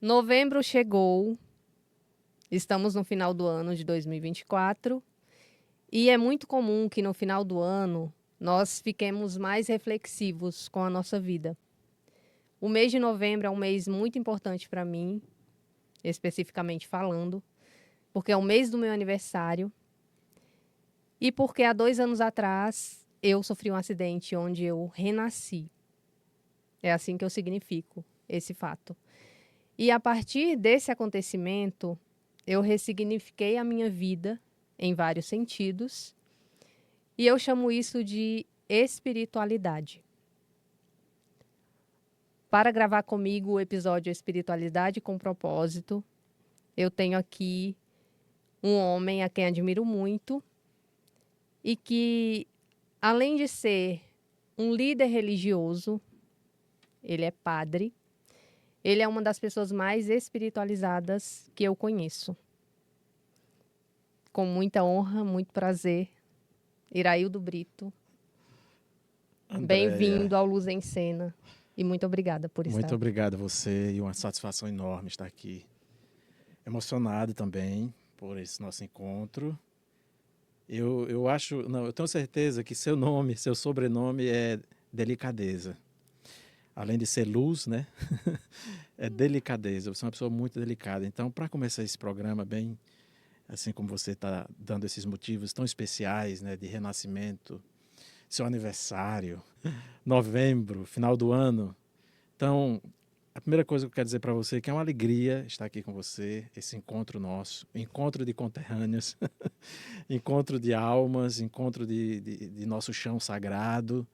Novembro chegou, estamos no final do ano de 2024 e é muito comum que no final do ano nós fiquemos mais reflexivos com a nossa vida. O mês de novembro é um mês muito importante para mim, especificamente falando, porque é o mês do meu aniversário e porque há 2 anos atrás eu sofri um acidente onde eu renasci. É assim que eu significo esse fato. E a partir desse acontecimento, eu ressignifiquei a minha vida em vários sentidos e eu chamo isso de espiritualidade. Para gravar comigo o episódio Espiritualidade com Propósito, eu tenho aqui um homem a quem admiro muito e que, além de ser um líder religioso, ele é padre. Ele é uma das pessoas mais espiritualizadas que eu conheço. Com muita honra, muito prazer, Iraildo Brito. Andréia, Bem-vindo ao Luz em Cena e muito obrigada por muito estar. obrigado a você e uma satisfação enorme estar aqui. Emocionado também por esse nosso encontro. Eu acho, não, eu tenho certeza que seu nome, seu sobrenome é delicadeza. Além de ser luz, né? É delicadeza. Você é uma pessoa muito delicada. Então, para começar esse programa bem, assim como você está dando esses motivos tão especiais, né, de renascimento, seu aniversário, novembro, final do ano. Então, a primeira coisa que eu quero dizer para você é que é uma alegria estar aqui com você, esse encontro nosso, encontro de conterrâneos, encontro de almas, encontro de nosso chão sagrado.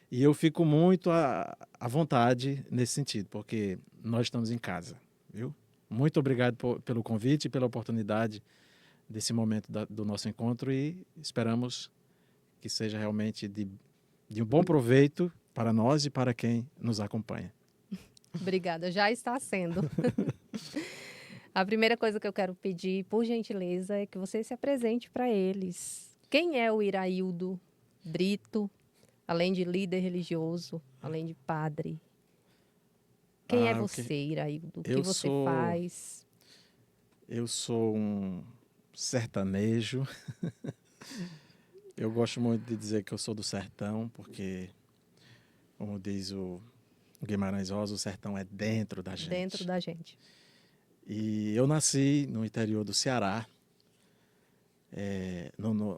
E eu fico muito à vontade nesse sentido, porque nós estamos em casa, viu? Muito obrigado pelo convite e pela oportunidade desse momento do nosso encontro e esperamos que seja realmente de um bom proveito para nós e para quem nos acompanha. Obrigada, já está sendo. A primeira coisa que eu quero pedir, por gentileza, é que você se apresente para eles. Quem é o Iraildo Brito, além de líder religioso, além de padre? Quem é Ok. você, Iraildo? O que Eu você sou, faz? eu sou um sertanejo. Eu gosto muito de dizer que eu sou do sertão, porque, como diz o Guimarães Rosa, o sertão é dentro da Dentro gente. da gente. E eu nasci no interior do Ceará,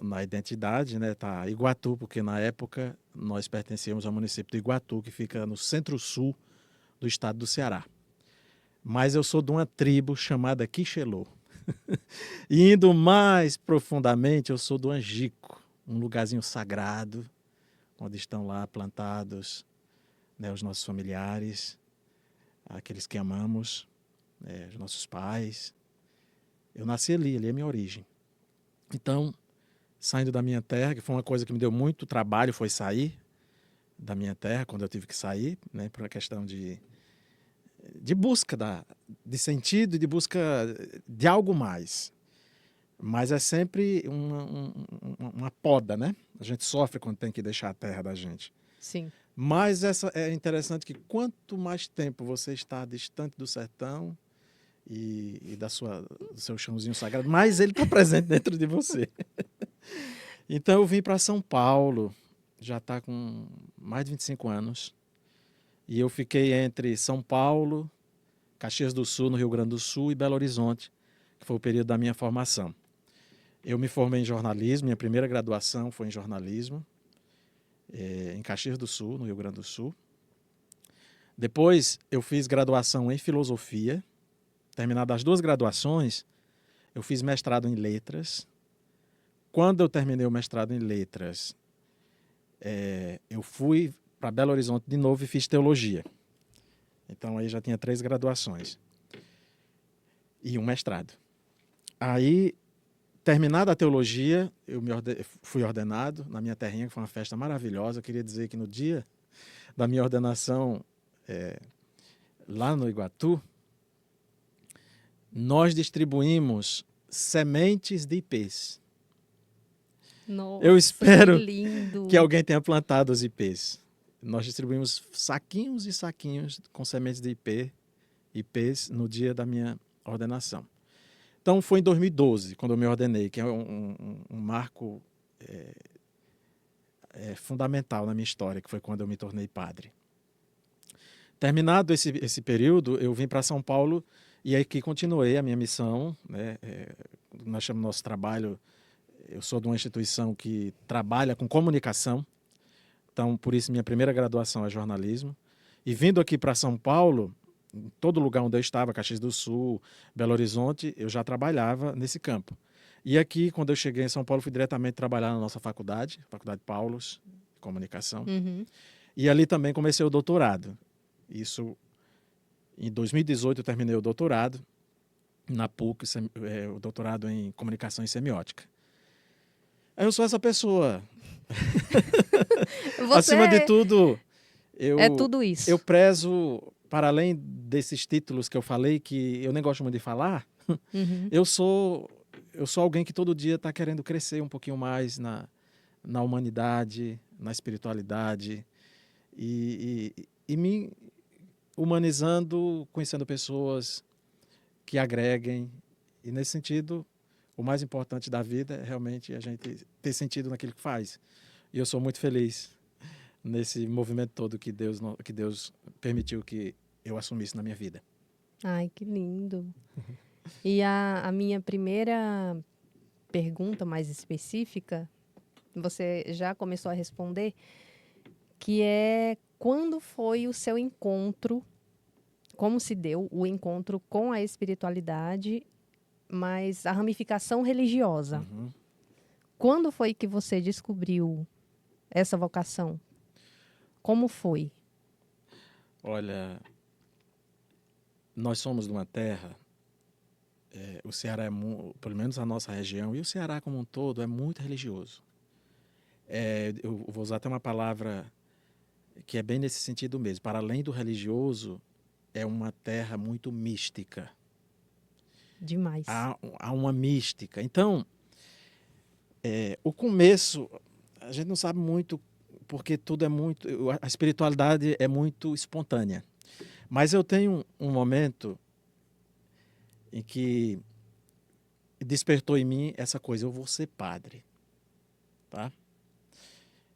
na identidade, né, tá Iguatu, porque na época nós pertencíamos ao município de Iguatu, que fica no centro-sul do estado do Ceará. Mas eu sou de uma tribo chamada Quixelô. E indo mais profundamente, eu sou do Angico, um lugarzinho sagrado, onde estão lá plantados, né, os nossos familiares, aqueles que amamos, os nossos pais. Eu nasci ali é a minha origem. Então, saindo da minha terra, que foi uma coisa que me deu muito trabalho, foi sair da minha terra, quando eu tive que sair, né, por uma questão de busca de sentido e de busca de algo mais. Mas é sempre uma poda, né? A gente sofre quando tem que deixar a terra da gente. Sim. Mas essa é interessante que quanto mais tempo você está distante do sertão e do seu chãozinho sagrado, mais ele está presente dentro de você. Então eu vim para São Paulo, já está com mais de 25 anos. E eu fiquei entre São Paulo, Caxias do Sul, no Rio Grande do Sul, e Belo Horizonte, que foi o período da minha formação. Eu me formei em jornalismo, minha primeira graduação foi em jornalismo, em Caxias do Sul, no Rio Grande do Sul. Depois eu fiz graduação em filosofia. Terminadas as duas graduações, eu fiz mestrado em letras. Quando eu terminei o mestrado em letras, eu fui para Belo Horizonte de novo e fiz teologia. Então aí já tinha 3 graduações e um mestrado. Aí, terminada a teologia, fui ordenado na minha terrinha, que foi uma festa maravilhosa. Eu queria dizer que no dia da minha ordenação, lá no Iguatu, nós distribuímos sementes de ipês. Eu Nossa, que espero que lindo! alguém tenha plantado os ipês. Nós distribuímos saquinhos e saquinhos com sementes de ipê IPs no dia da minha ordenação. Então, foi em 2012, quando eu me ordenei, que é um marco fundamental na minha história, que foi quando eu me tornei padre. Terminado esse período, eu vim para São Paulo e aqui continuei a minha missão, né? Nós chamamos nosso trabalho, eu sou de uma instituição que trabalha com comunicação, então, por isso, minha primeira graduação é jornalismo. E vindo aqui para São Paulo, em todo lugar onde eu estava, Caxias do Sul, Belo Horizonte, eu já trabalhava nesse campo. E aqui, quando eu cheguei em São Paulo, fui diretamente trabalhar na nossa faculdade, Faculdade Paulus, de Comunicação. Uhum. E ali também comecei o doutorado. Isso, em 2018, eu terminei o doutorado na PUC, o doutorado em Comunicação e Semiótica. Aí eu sou essa pessoa. Acima de tudo, é tudo isso. eu prezo, para além desses títulos que eu falei, que eu nem gosto muito de falar, Uhum. eu sou alguém que todo dia está querendo crescer um pouquinho mais na humanidade, na espiritualidade e me humanizando, conhecendo pessoas que agreguem. E nesse sentido, o mais importante da vida é realmente a gente ter sentido naquilo que faz. E eu sou muito feliz nesse movimento todo que Deus permitiu que eu assumisse na minha vida. Ai, que lindo. E a minha primeira pergunta mais específica, você já começou a responder, que é quando foi o seu encontro, como se deu o encontro com a espiritualidade, mas a ramificação religiosa. Uhum. Quando foi que você descobriu essa vocação? Como foi? Olha, nós somos de uma terra, o Ceará pelo menos a nossa região, e o Ceará como um todo é muito religioso. Eu vou usar até uma palavra que é bem nesse sentido mesmo. Para além do religioso, é uma terra muito mística. Demais. Há uma mística. Então, o começo, a gente não sabe muito, porque tudo é muito... A espiritualidade é muito espontânea. Mas eu tenho um momento em que despertou em mim essa coisa, eu vou ser padre. Tá?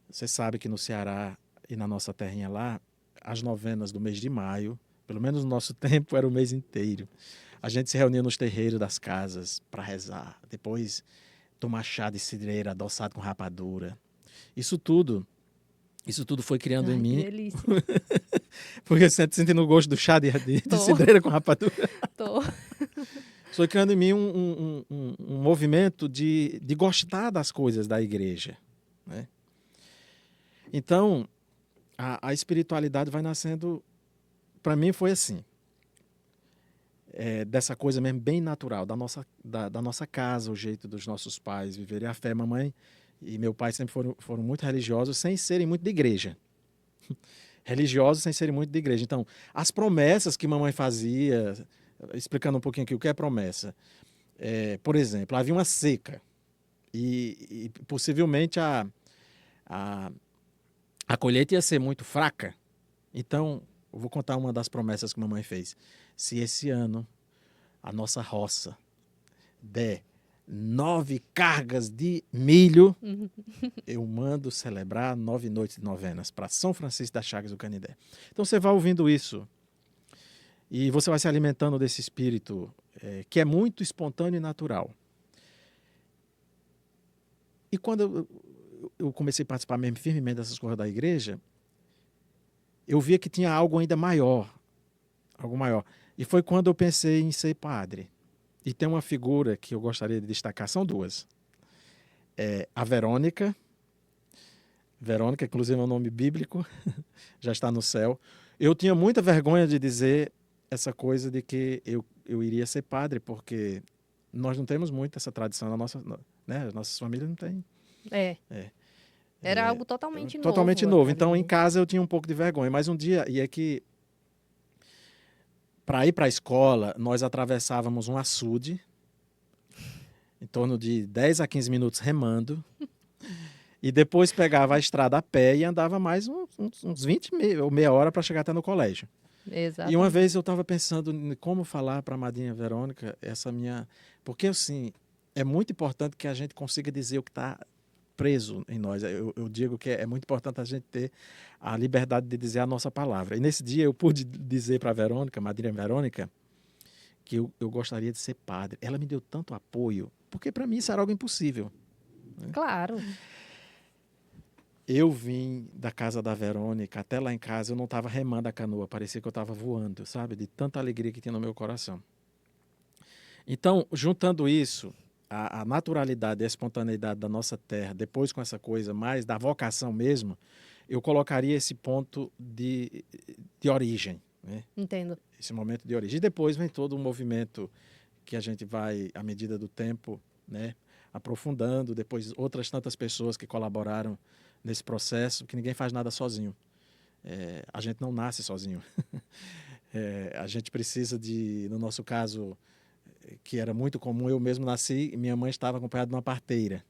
Você sabe que no Ceará e na nossa terrinha lá, as novenas do mês de maio, pelo menos no nosso tempo, era o mês inteiro. A gente se reunia nos terreiros das casas para rezar. Depois, tomar chá de cidreira adoçado com rapadura. Isso tudo foi criando em mim. Que delícia. Porque você está sentindo o gosto do chá de cidreira com rapadura. Tô. Foi criando em mim um movimento de gostar das coisas da igreja, né? Então, a espiritualidade vai nascendo, para mim foi assim, dessa coisa mesmo bem natural, da nossa casa, o jeito dos nossos pais viverem a fé. Mamãe e meu pai sempre foram muito religiosos, sem serem muito de igreja. Religiosos sem serem muito de igreja. Então, as promessas que mamãe fazia, explicando um pouquinho aqui o que é promessa. Por exemplo, havia uma seca e possivelmente a colheita ia ser muito fraca. Então, eu vou contar uma das promessas que mamãe fez. Se esse ano a nossa roça der 9 cargas de milho, eu mando celebrar 9 noites de novenas para São Francisco das Chagas do Canindé. Então você vai ouvindo isso e você vai se alimentando desse espírito que é muito espontâneo e natural. E quando eu comecei a participar mesmo firmemente dessas coisas da igreja, eu via que tinha algo ainda maior, algo maior. E foi quando eu pensei em ser padre. E tem uma figura que eu gostaria de destacar, são duas. A Verônica, inclusive é um nome bíblico, já está no céu. Eu tinha muita vergonha de dizer essa coisa de que eu iria ser padre, porque nós não temos muito essa tradição, né? As nossas famílias não têm. Era algo totalmente novo. Totalmente novo. Então, em casa eu tinha um pouco de vergonha. Mas um dia, e é que para ir para a escola, nós atravessávamos um açude, em torno de 10 a 15 minutos remando, e depois pegava a estrada a pé e andava mais uns 20 ou meia hora para chegar até no colégio. E uma Exatamente. vez eu estava pensando em como falar para a Madrinha Verônica essa minha... Porque, assim, é muito importante que a gente consiga dizer o que está preso em nós. Eu digo que é muito importante a gente ter a liberdade de dizer a nossa palavra. E nesse dia eu pude dizer para a Verônica, Madrinha Verônica, que eu gostaria de ser padre. Ela me deu tanto apoio, porque para mim isso era algo impossível. Claro. Eu vim da casa da Verônica até lá em casa, eu não estava remando a canoa, parecia que eu estava voando, sabe? De tanta alegria que tinha no meu coração. Então, juntando isso, a naturalidade e a espontaneidade da nossa terra, depois com essa coisa mais da vocação mesmo, eu colocaria esse ponto de origem, né? Entendo. Esse momento de origem. E depois vem todo um movimento que a gente vai, à medida do tempo, né, aprofundando, depois outras tantas pessoas que colaboraram nesse processo, que ninguém faz nada sozinho. A gente não nasce sozinho. A gente precisa de, no nosso caso, que era muito comum, eu mesmo nasci e minha mãe estava acompanhada de uma parteira.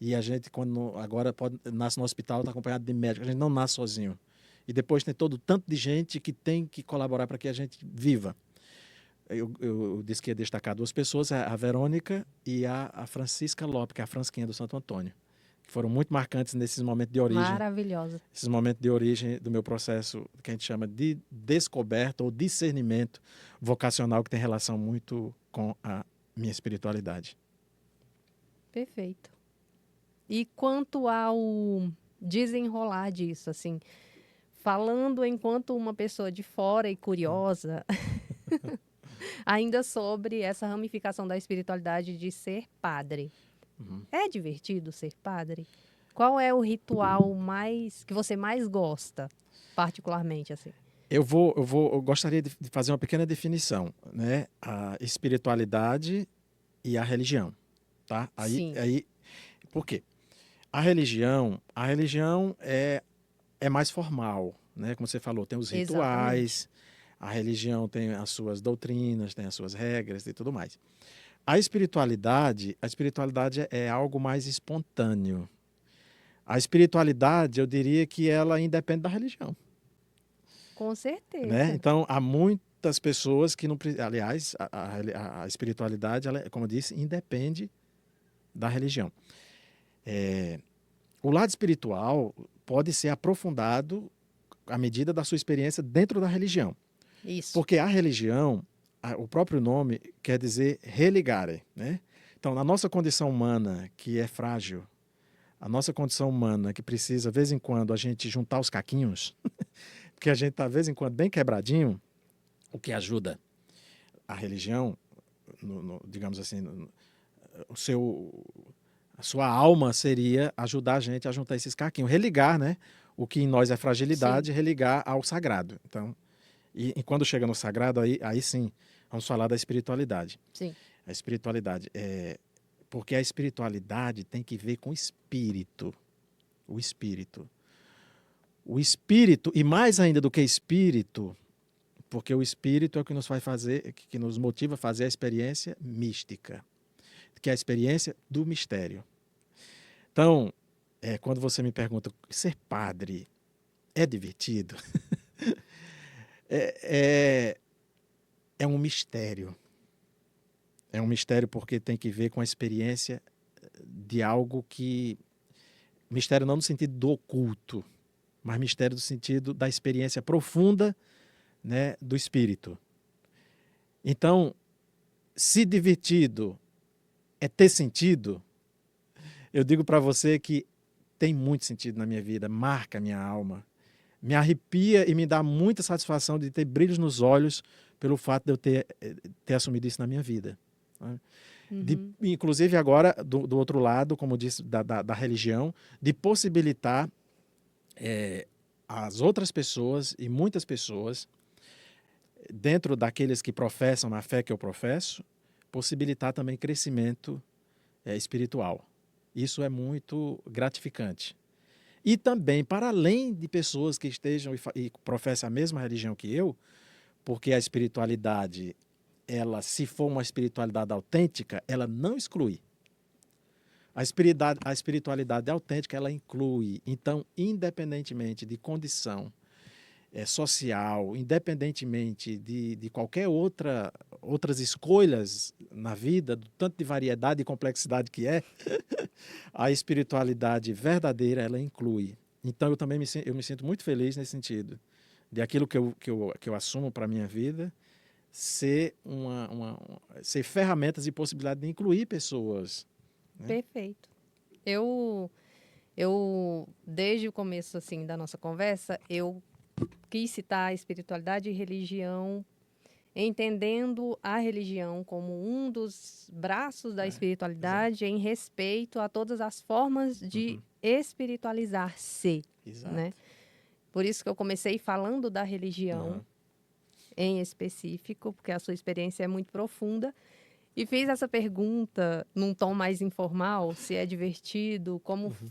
E a gente, quando agora nasce no hospital, está acompanhado de médico. A gente não nasce sozinho. E depois tem todo tanto de gente que tem que colaborar para que a gente viva. Eu disse que ia destacar duas pessoas, a Verônica e a Francisca Lopes, que é a Fransquinha do Santo Antônio, que foram muito marcantes nesses momentos de origem, Maravilhosa. esses momentos de origem do meu processo, que a gente chama de descoberta ou discernimento vocacional, que tem relação muito com a minha espiritualidade. Perfeito. E quanto ao desenrolar disso, assim, falando enquanto uma pessoa de fora e curiosa, ainda sobre essa ramificação da espiritualidade de ser padre. Uhum. É divertido ser padre? Qual é o ritual que você mais gosta, particularmente, assim? Eu gostaria de fazer uma pequena definição, né? A espiritualidade e a religião, tá? Sim, Por quê? A religião é mais formal, né? Como você falou, tem os exatamente. rituais, a religião tem as suas doutrinas, tem as suas regras e tudo mais. A espiritualidade é algo mais espontâneo. A espiritualidade, eu diria que ela independe da religião, Com né? certeza. Então, há muitas pessoas que não... Aliás, a espiritualidade, ela, como eu disse, independe da religião. O lado espiritual pode ser aprofundado à medida da sua experiência dentro da religião. Isso. Porque a religião, o próprio nome quer dizer religare, né? Então, na nossa condição humana, que é frágil, a nossa condição humana que precisa, de vez em quando, a gente juntar os caquinhos, porque a gente está, de vez em quando, bem quebradinho, o que ajuda a religião, digamos assim, o seu, a sua alma seria ajudar a gente a juntar esses caquinhos, religar, né? O que em nós é Sim, fragilidade, religar ao sagrado. Então, e quando chega no sagrado, aí sim, vamos falar da espiritualidade. sim. A espiritualidade porque a espiritualidade tem que ver com o espírito. O espírito. O espírito, e mais ainda do que espírito, porque o espírito é o que nos faz fazer, que nos motiva a fazer a experiência mística, que é a experiência do mistério. Então, quando você me pergunta, ser padre é divertido? É, é um mistério. É um mistério porque tem que ver com a experiência de algo que... Mistério não no sentido do oculto, mas mistério no sentido da experiência profunda, né, do espírito. Então, se divertido é ter sentido, eu digo para você que tem muito sentido na minha vida, marca a minha alma, me arrepia e me dá muita satisfação de ter brilhos nos olhos pelo fato de eu ter assumido isso na minha vida. Né? Uhum. Inclusive agora, do outro lado, como disse, da religião, de possibilitar as outras pessoas e muitas pessoas, dentro daqueles que professam na fé que eu professo, possibilitar também crescimento espiritual. Isso é muito gratificante. E também, para além de pessoas que estejam e professem a mesma religião que eu, porque a espiritualidade, ela, se for uma espiritualidade autêntica, ela não exclui. A espiritualidade autêntica, ela inclui. Então, independentemente de condição, social, independentemente de qualquer outras escolhas na vida, do tanto de variedade e complexidade que é, a espiritualidade verdadeira, ela inclui. Então, eu também eu me sinto muito feliz nesse sentido, de aquilo que eu assumo para a minha vida, ser, ser ferramentas e possibilidade de incluir pessoas. Né? Perfeito. Eu, desde o começo assim da nossa conversa, eu quis citar a espiritualidade e religião, entendendo a religião como um dos braços da Exato. espiritualidade em respeito a todas as formas de Uhum. espiritualizar-se, né? Exato. Por isso que eu comecei falando da religião Uhum. em específico, porque a sua experiência é muito profunda. E fiz essa pergunta num tom mais informal, se é divertido,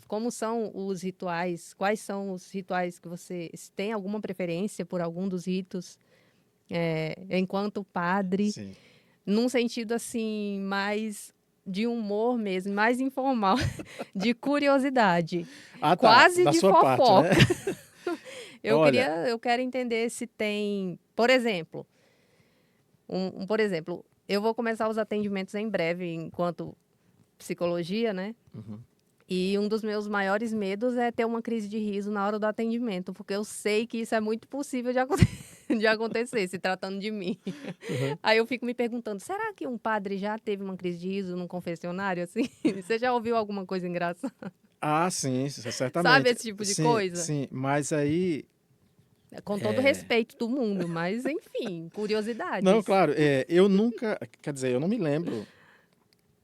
como são os rituais, quais são os rituais que você se tem alguma preferência por algum dos ritos, enquanto padre, Sim. num sentido assim mais de humor mesmo, mais informal, de curiosidade, Ah, tá. quase Da de sua parte, né? fofoca. Olha, Eu quero entender se tem, por exemplo, por exemplo, eu vou começar os atendimentos em breve enquanto psicologia, né? uhum. E um dos meus maiores medos é ter uma crise de riso na hora do atendimento, porque eu sei que isso é muito possível de, de acontecer, se tratando de mim. Uhum. Aí eu fico me perguntando, será que um padre já teve uma crise de riso num confessionário assim? Você já ouviu alguma coisa engraçada? Ah, sim, Sabe certamente. esse tipo de Sim, coisa? sim, mas aí Com todo é... respeito do mundo, mas enfim, Não, curiosidades. claro, eu nunca, quer dizer, eu não me lembro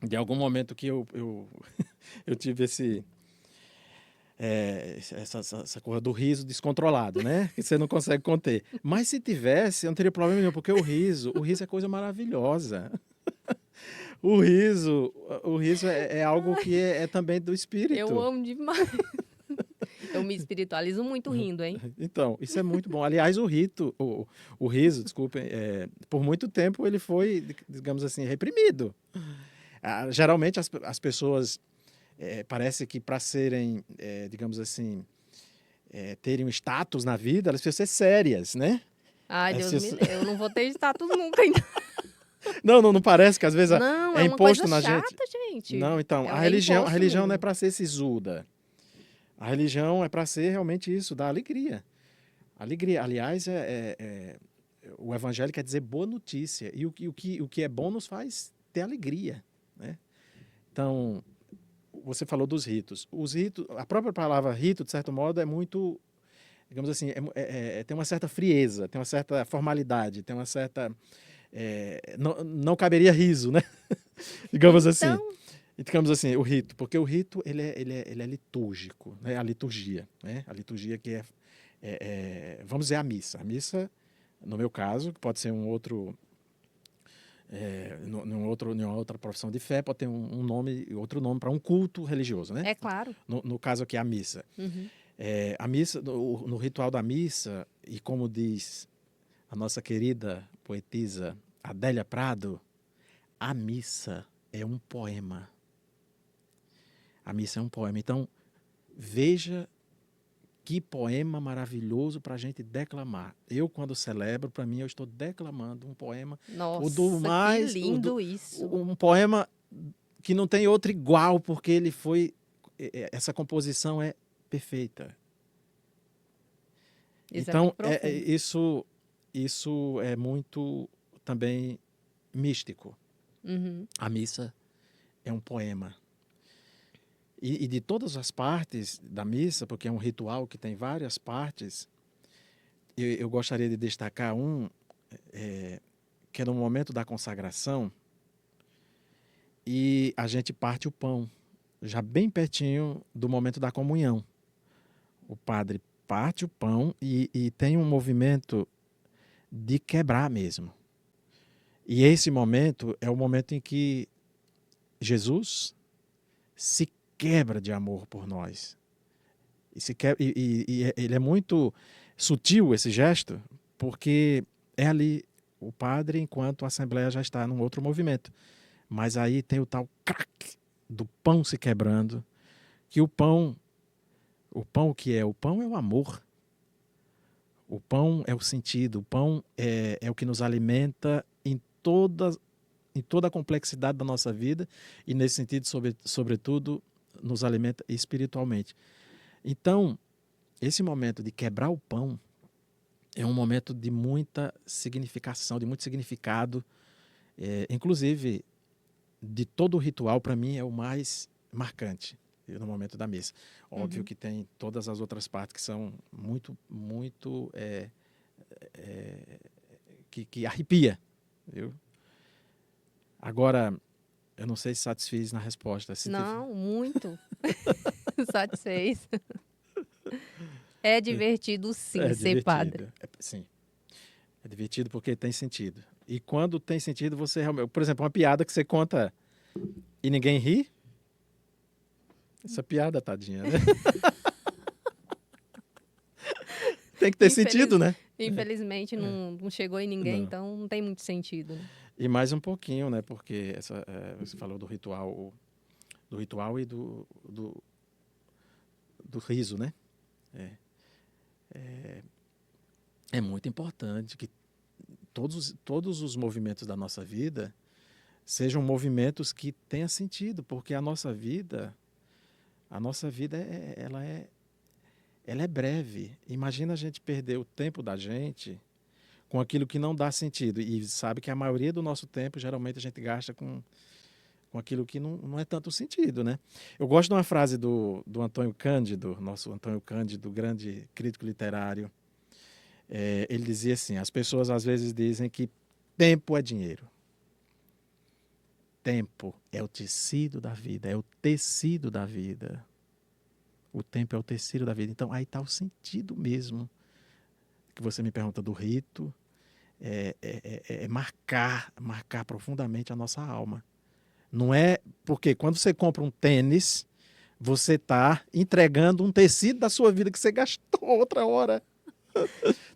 de algum momento que eu tive essa coisa do riso descontrolado, né? Que você não consegue conter. Mas se tivesse, eu não teria problema nenhum, porque o riso é coisa maravilhosa. O riso é algo que é também do Eu espírito. amo demais. Eu me espiritualizo muito rindo, hein? Então, isso é muito bom. Aliás, o riso, desculpem, por muito tempo ele foi, digamos assim, reprimido. Geralmente as pessoas parece que para serem, digamos assim, terem um status na vida, elas precisam ser sérias, né? Ai, Elas Deus me precisam- livre. Eu não vou ter status nunca ainda. Não parece que às vezes Não, é é uma coisa imposto na gente. chata, gente. Não, então, É a imposto religião não é mesmo. para ser sisuda. A religião é para ser realmente isso, dar alegria. Alegria. Aliás, o evangelho quer dizer boa notícia. E o que é bom nos faz ter alegria. Né? Então, você falou dos ritos. Os ritos. A própria palavra rito, de certo modo, é muito, digamos assim, tem uma certa frieza, tem uma certa formalidade, tem uma certa. Não caberia riso, né? Digamos assim. Então, E digamos assim, o rito, porque o rito ele é litúrgico, né? A liturgia, né? A liturgia que vamos dizer, a missa. A missa, no meu caso, que pode ser um outro, numa outra profissão de fé, pode ter um nome, outro nome para um culto religioso, né? é claro. No caso aqui, a missa. Uhum. A missa, no ritual da missa, e como diz a nossa querida poetisa Adélia Prado, a missa é um poema. A missa é um poema. Então, veja que poema maravilhoso para a gente declamar. Eu, quando celebro, para mim, eu estou declamando um poema, o do Nossa, que mais, lindo isso. um poema que não tem outro igual, porque ele foi, essa composição é perfeita. Isso é muito Então, profundo. isso é muito também místico. Uhum. A missa é um poema. E de todas as partes da missa, porque é um ritual que tem várias partes, eu gostaria de destacar que é no momento da consagração, e a gente parte o pão, já bem pertinho do momento da comunhão. O padre parte o pão e tem um movimento de quebrar mesmo. E esse momento é o momento em que Jesus se quebra de amor por nós. E ele é muito sutil, esse gesto, porque é ali o padre, enquanto a Assembleia já está num outro movimento. Mas aí tem o tal crack do pão se quebrando, que o pão o que é? O pão é o amor. O pão é o sentido, o pão é o que nos alimenta em toda a complexidade da nossa vida e, nesse sentido, sobretudo, nos alimenta espiritualmente. Então, esse momento de quebrar o pão é um momento de muita significação, de muito significado. Inclusive, de todo o ritual, para mim, é o mais marcante no momento da missa. Óbvio que tem todas as outras partes que são muito, muito... que arrepia. Viu? Agora, eu não sei se satisfiz na resposta. Não, muito satisfez. É divertido, sim, É ser padre. divertido. Sim. É divertido porque tem sentido. E quando tem sentido, você realmente... Por exemplo, uma piada que você conta e ninguém ri. Essa piada, tadinha, né? Tem que ter sentido, né? Infelizmente, não chegou em ninguém, Não. então não tem muito sentido. Né? E mais um pouquinho, né? Porque você falou do ritual e do riso, né? É muito importante que todos os movimentos da nossa vida sejam movimentos que tenham sentido, porque a nossa vida ela é breve. Imagina a gente perder o tempo da gente com aquilo que não dá sentido. E sabe que a maioria do nosso tempo, geralmente, a gente gasta com aquilo que não é tanto sentido, né? Eu gosto de uma frase do Antônio Cândido, nosso Antônio Cândido, grande crítico literário. Ele dizia assim, as pessoas às vezes dizem que tempo é dinheiro. Tempo é o tecido da vida, é o tecido da vida. O tempo é o tecido da vida. Então, aí está o sentido mesmo que você me pergunta do rito, marcar profundamente a nossa alma. Não é porque quando você compra um tênis, você está entregando um tecido da sua vida que você gastou outra hora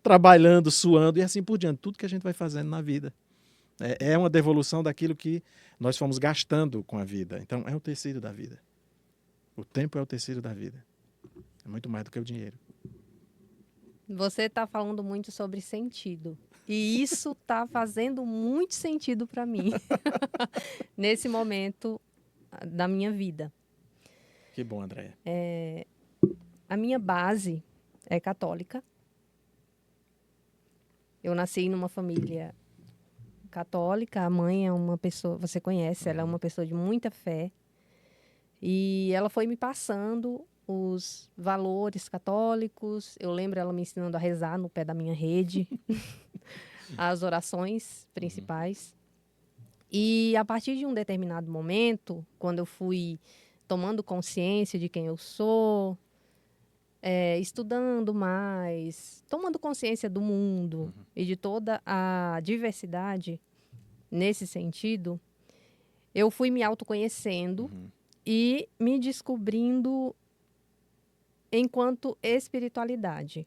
trabalhando, suando e assim por diante. Tudo que a gente vai fazendo na vida é uma devolução daquilo que nós fomos gastando com a vida. Então, é o tecido da vida. O tempo é o tecido da vida. É muito mais do que o dinheiro. Você está falando muito sobre sentido. E isso está fazendo muito sentido para mim nesse momento da minha vida. Que bom, Andréia. A minha base é católica. Eu nasci numa família católica. A mãe é uma pessoa, você conhece, ela é uma pessoa de muita fé. E ela foi me passando os valores católicos. Eu lembro ela me ensinando a rezar no pé da minha rede, as orações principais. E a partir de um determinado momento, quando eu fui tomando consciência de quem eu sou, estudando mais, tomando consciência do mundo e de toda a diversidade nesse sentido, eu fui me autoconhecendo e me descobrindo enquanto espiritualidade.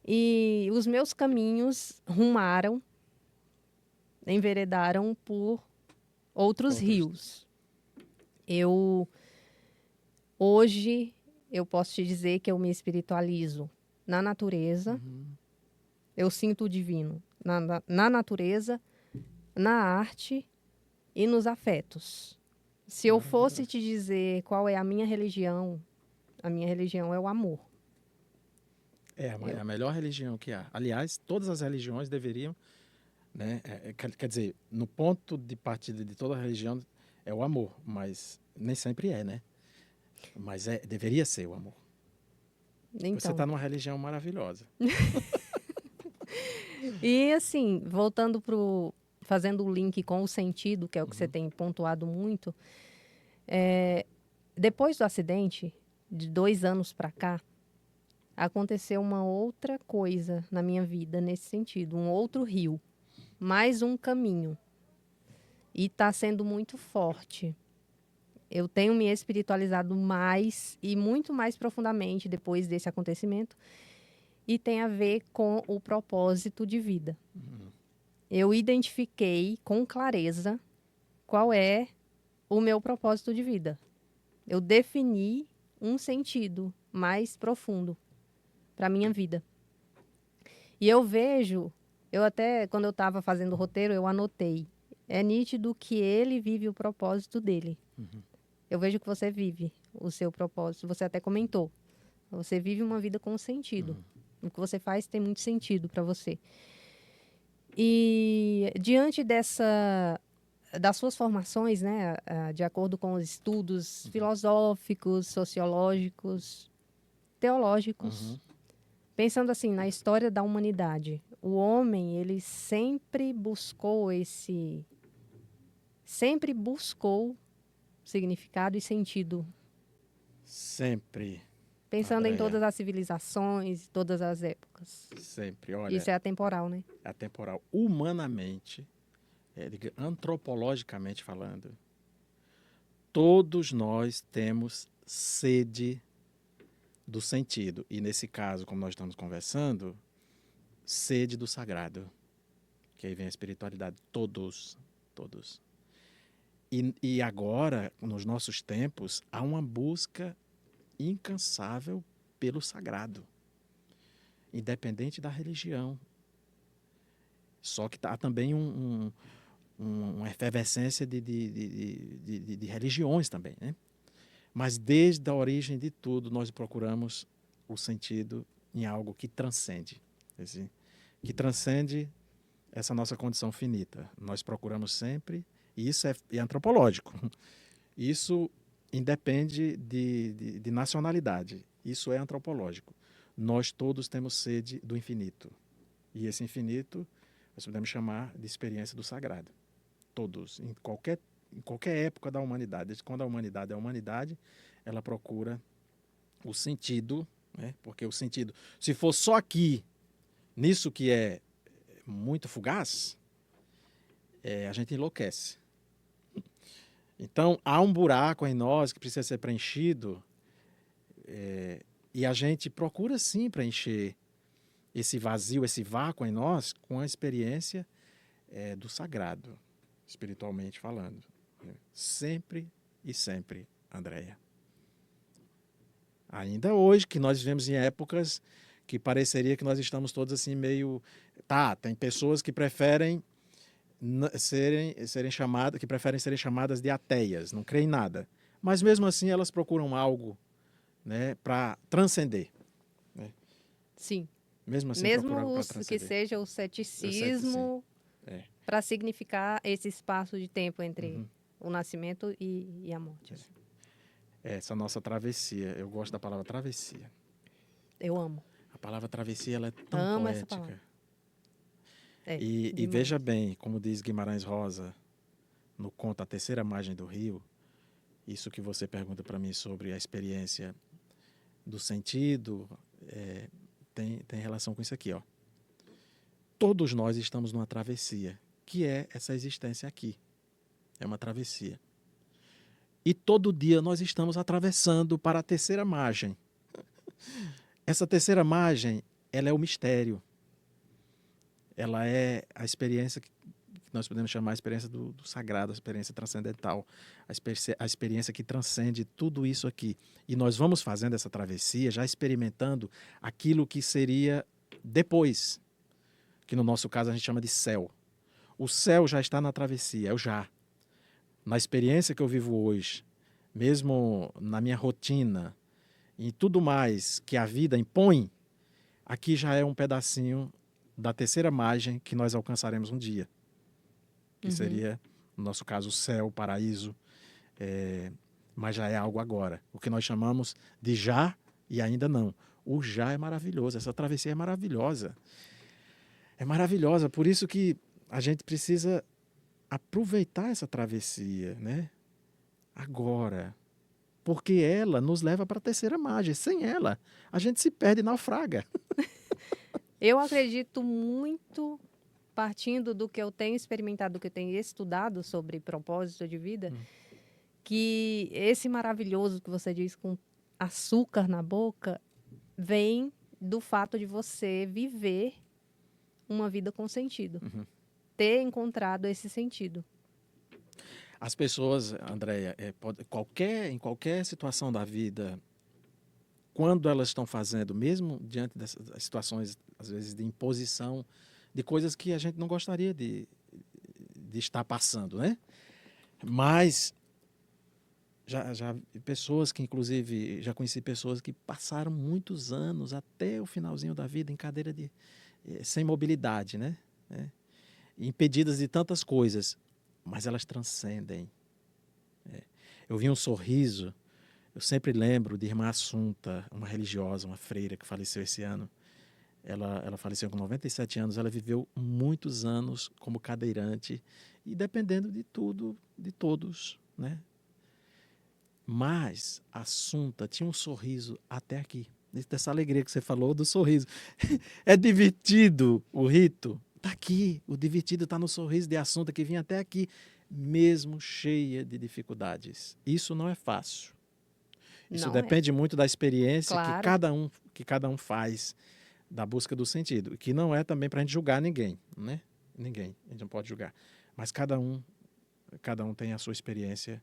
E os meus caminhos enveredaram por outros rios. Hoje, eu posso te dizer que eu me espiritualizo na natureza. Eu sinto o divino na natureza, na arte e nos afetos. Se eu fosse te dizer qual é a minha religião é o amor. É a melhor religião que há. Aliás, todas as religiões deveriam, né? Quer dizer, no ponto de partida de toda religião é o amor, mas nem sempre é, né? Mas deveria ser o amor. Então, você está numa religião maravilhosa. E assim, voltando fazendo o link com o sentido, que é o que você tem pontuado muito, depois do acidente, de 2 anos para cá, aconteceu uma outra coisa na minha vida nesse sentido, um outro rio, mais um caminho. E está sendo muito forte. Eu tenho me espiritualizado mais e muito mais profundamente depois desse acontecimento. E tem a ver com o propósito de vida. Eu identifiquei com clareza qual é o meu propósito de vida. Eu defini um sentido mais profundo para a minha vida. E eu vejo, eu até, quando eu estava fazendo o roteiro, eu anotei. É nítido que ele vive o propósito dele. Eu vejo que você vive o seu propósito. Você até comentou. Você vive uma vida com sentido. O que você faz tem muito sentido para você. E diante das suas formações, né, de acordo com os estudos filosóficos, sociológicos, teológicos, pensando assim na história da humanidade, o homem ele sempre buscou significado e sentido, Sempre, pensando em Andréia, todas as civilizações, todas as épocas. sempre. Olha, Isso é atemporal, né? é atemporal. Humanamente, antropologicamente falando, todos nós temos sede do sentido. E nesse caso, como nós estamos conversando, sede do sagrado. Que aí vem a espiritualidade. Todos, todos. E agora, nos nossos tempos, há uma busca incansável pelo sagrado, independente da religião. Só que há também uma efervescência de religiões também, né? Mas desde a origem de tudo, nós procuramos o sentido em algo que transcende. Assim, que transcende essa nossa condição finita. Nós procuramos sempre, e isso é antropológico, isso independe de nacionalidade, isso é antropológico. Nós todos temos sede do infinito. E esse infinito nós podemos chamar de experiência do sagrado. Todos, em qualquer época da humanidade, desde quando a humanidade é a humanidade, ela procura o sentido, né? Porque o sentido, se for só aqui, nisso que é muito fugaz, a gente enlouquece. Então, há um buraco em nós que precisa ser preenchido, e a gente procura sim preencher esse vazio, esse vácuo em nós com a experiência do sagrado, espiritualmente falando. Sempre e sempre, Andréia. Ainda hoje, que nós vivemos em épocas que pareceria que nós estamos todos assim meio... Tá, tem pessoas que preferem serem chamadas, que preferem serem chamadas de ateias, não creem em nada. Mas mesmo assim elas procuram algo, né, para transcender. Né? Sim. Mesmo assim procuram algo Mesmo para que transcender. seja o Eu sei que sim. ceticismo para significar esse espaço de tempo entre o nascimento e a morte. Assim. Essa nossa travessia, eu gosto da palavra travessia. Eu amo. A palavra travessia ela é tão Amo essa poética. palavra. E veja bem, como diz Guimarães Rosa no conto A Terceira Margem do Rio, isso que você pergunta para mim sobre a experiência do sentido, tem relação com isso aqui. Ó. Todos nós estamos numa travessia, que é essa existência aqui. É uma travessia. E todo dia nós estamos atravessando para a terceira margem. Essa terceira margem, ela é o mistério. Ela é a experiência que nós podemos chamar a experiência do sagrado, a experiência transcendental, a experiência que transcende tudo isso aqui. E nós vamos fazendo essa travessia, já experimentando aquilo que seria depois, que no nosso caso a gente chama de céu. O céu já está na travessia, é o já. Na experiência que eu vivo hoje, mesmo na minha rotina, e tudo mais que a vida impõe, aqui já é um pedacinho da terceira margem que nós alcançaremos um dia. Que seria, no nosso caso, o céu, o paraíso, mas já é algo agora. O que nós chamamos de já e ainda não. O já é maravilhoso, essa travessia é maravilhosa. É maravilhosa, por isso que a gente precisa aproveitar essa travessia, né? Agora. Porque ela nos leva para a terceira margem. Sem ela, a gente se perde e naufraga. Eu acredito muito, partindo do que eu tenho experimentado, do que eu tenho estudado sobre propósito de vida, que esse maravilhoso que você diz com açúcar na boca vem do fato de você viver uma vida com sentido. Ter encontrado esse sentido. As pessoas, Andréia, em qualquer situação da vida, quando elas estão fazendo, mesmo diante dessas situações, às vezes, de imposição, de coisas que a gente não gostaria de estar passando, né? Mas já vi pessoas que, inclusive, já conheci pessoas que passaram muitos anos, até o finalzinho da vida, em cadeira sem mobilidade, né? Impedidas de tantas coisas, mas elas transcendem. Eu vi um sorriso, eu sempre lembro de Irmã Assunta, uma religiosa, uma freira que faleceu esse ano. Ela faleceu com 97 anos, ela viveu muitos anos como cadeirante e dependendo de tudo, de todos, né? Mas a Assunta tinha um sorriso até aqui. Dessa alegria que você falou do sorriso. É divertido o rito. Está aqui. O divertido está no sorriso de Assunta que vinha até aqui, mesmo cheia de dificuldades. Isso não é fácil. Isso Não é. depende muito da experiência Claro. que cada um faz da busca do sentido. Que não é também para a gente julgar ninguém, né? Ninguém. A gente não pode julgar. Mas cada um tem a sua experiência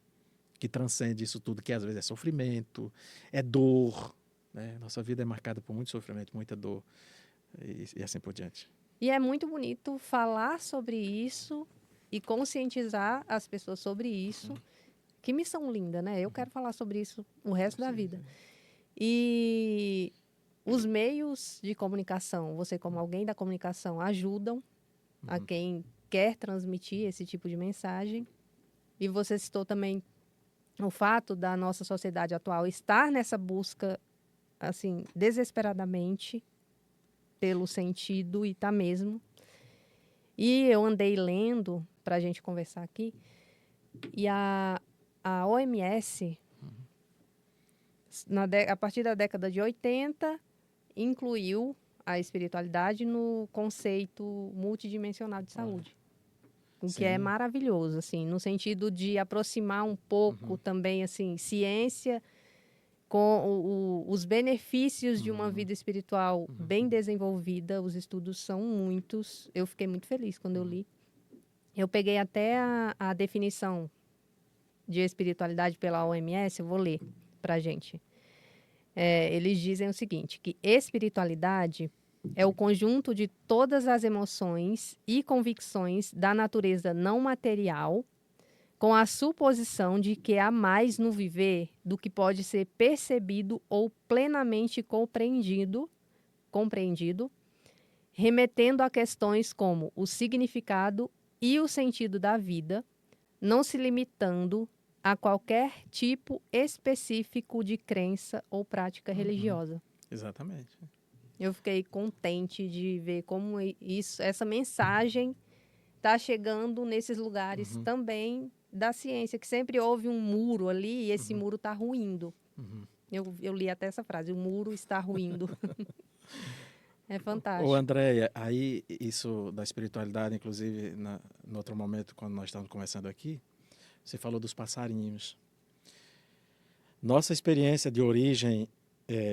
que transcende isso tudo, que às vezes é sofrimento, é dor, né? Nossa vida é marcada por muito sofrimento, muita dor e assim por diante. E é muito bonito falar sobre isso e conscientizar as pessoas sobre isso. Que missão linda, né? Eu quero falar sobre isso o resto da vida. E os meios de comunicação, você como alguém da comunicação, ajudam a quem quer transmitir esse tipo de mensagem. E você citou também o fato da nossa sociedade atual estar nessa busca, assim, desesperadamente pelo sentido, e tá mesmo. E eu andei lendo, para a gente conversar aqui, e a OMS, a partir da década de 80, incluiu a espiritualidade no conceito multidimensional de saúde. O que é maravilhoso, assim, no sentido de aproximar um pouco também, assim, ciência com os benefícios de uma vida espiritual bem desenvolvida. Os estudos são muitos. Eu fiquei muito feliz quando eu li. Eu peguei até a definição de espiritualidade pela OMS, eu vou ler para a gente. Eles dizem o seguinte, que espiritualidade é o conjunto de todas as emoções e convicções da natureza não material, com a suposição de que há mais no viver do que pode ser percebido ou plenamente compreendido, remetendo a questões como o significado e o sentido da vida, não se limitando a qualquer tipo específico de crença ou prática religiosa. Exatamente. Eu fiquei contente de ver como essa mensagem está chegando nesses lugares também da ciência, que sempre houve um muro ali e esse muro está ruindo. Eu li até essa frase, o muro está ruindo. É fantástico. Andréia, aí isso da espiritualidade, inclusive, no outro momento, quando nós estávamos conversando aqui, você falou dos passarinhos. Nossa experiência de origem,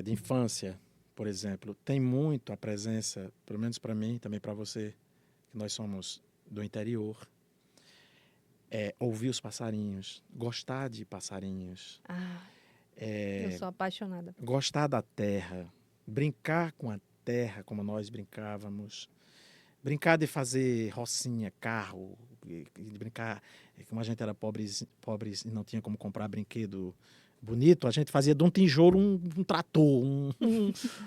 de infância, por exemplo, tem muito a presença, pelo menos para mim, também para você, que nós somos do interior, ouvir os passarinhos, gostar de passarinhos. Eu sou apaixonada. Gostar da terra, brincar com a terra como nós brincávamos, brincar de fazer rocinha, carro, de brincar, como a gente era pobres e não tinha como comprar brinquedo bonito, a gente fazia de um tijolo um trator.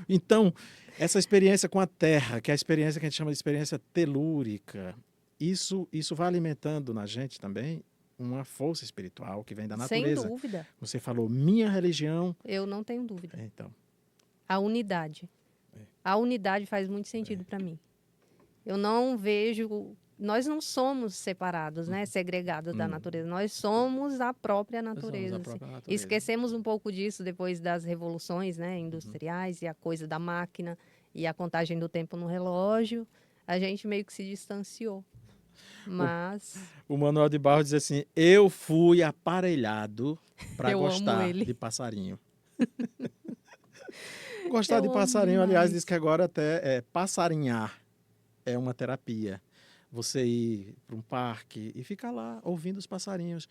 Então, essa experiência com a terra, que é a experiência que a gente chama de experiência telúrica, isso vai alimentando na gente também uma força espiritual que vem da natureza. Sem dúvida. Você falou, minha religião... Eu não tenho dúvida. Então. A unidade. A unidade faz muito sentido para mim. Eu não vejo... Nós não somos separados, né? Segregados da natureza. Nós somos a própria natureza. Esquecemos um pouco disso depois das revoluções, né, industriais e a coisa da máquina e a contagem do tempo no relógio. A gente meio que se distanciou. Mas... O Manuel de Barros diz assim, eu fui aparelhado para gostar de passarinho. Gostar de passarinho, aliás, diz que agora até passarinhar é uma terapia. Você ir para um parque e ficar lá ouvindo os passarinhos,